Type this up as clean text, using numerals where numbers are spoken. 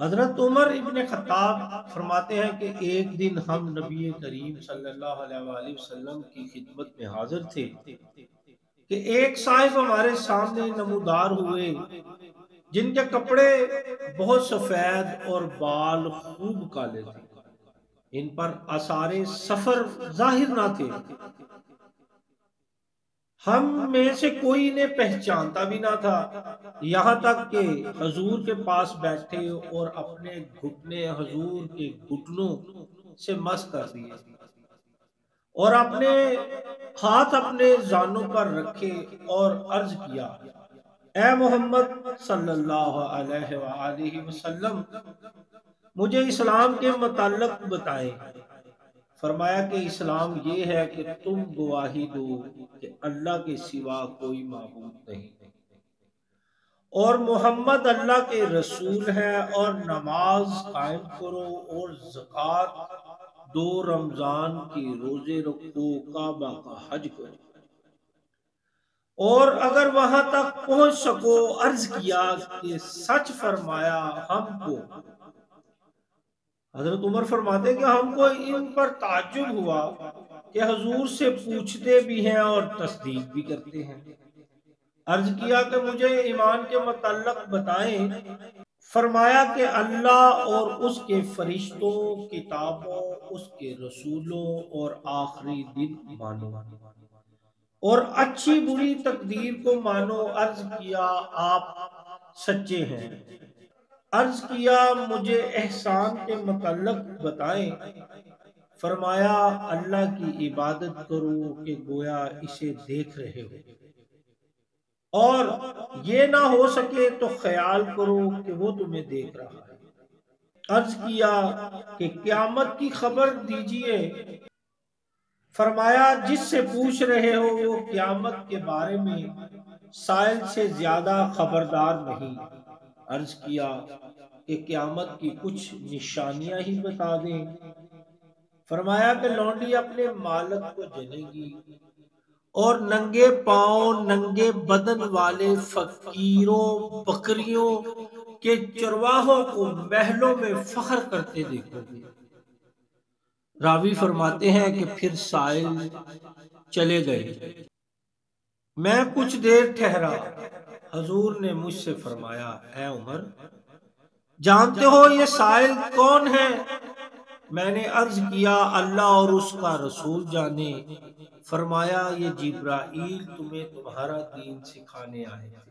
हजरत उमर इब्ने Khattab फरमाते हैं कि एक दिन हम नबी करीम सल्लल्लाहु अलैहि वसल्लम की खिदमत में हाजिर थे कि एक साहिब हमारे सामने नमूदार हुए, जिनके कपड़े बहुत सफेद और बाल खूब काले थे। इन पर आसारे सफर जाहिर ना थे। हम में से कोई इन्हें पहचानता भी ना था, यहाँ तक कि हजूर के पास बैठे और अपने घुटने हजूर के घुटनों से मस कर दिए और अपने हाथ अपने जानों पर रखे और अर्ज किया, ए मोहम्मद सल्लल्लाहु अलैहि वसल्लम, मुझे इस्लाम के मुताल्लिक बताएं। फरमाया कि इस्लाम ये है कि तुम गवाही दो कि अल्लाह के सिवा कोई माबूद नहीं और मोहम्मद अल्लाह के रसूल है, और नमाज कायम करो और ज़कात दो, रमजान के रोजे रखो, काबा का हज करो, और अगर वहां तक पहुंच सको अर्ज किया कि सच फरमाया हमको। हजरत उमर फरमाते कि हमको इन पर ताज्जुब हुआ कि हजूर से पूछते भी हैं और तस्दीक भी करते हैं। अर्ज किया कि मुझे ईमान के मुतल्लक बताएं। फरमाया कि अल्लाह और उसके फरिश्तों, किताबों, उसके रसूलों और आखिरी दिन मानो और अच्छी बुरी तकदीर को मानो। अर्ज किया, आप सच्चे हैं। अर्ज किया, मुझे एहसान के मुतल्लक बताएं। फरमाया, अल्लाह की इबादत करो कि गोया इसे देख रहे हो, और ये ना हो सके तो ख्याल करो कि वो तुम्हें देख रहा है। अर्ज किया कि क़यामत की खबर दीजिए। फरमाया, जिससे पूछ रहे हो वो क़यामत के बारे में साइल से ज्यादा खबरदार नहीं। अर्ज किया कि क़यामत की कुछ निशानियां ही बता दें। फरमाया कि लौंडी अपने मालिक को जनेगी और नंगे पांव नंगे बदन वाले फकीरों बकरियों के चरवाहों को महलों में फख्र करते देखोगे। रावी फरमाते हैं कि फिर साइल चले गए। मैं कुछ देर ठहरा। हजूर ने मुझसे फरमाया, ए उमर, जानते हो ये साइल कौन है? मैंने अर्ज किया, अल्लाह और उसका रसूल जाने। फरमाया, ये जिब्राईल तुम्हें तुम्हारा दीन सिखाने आए थे।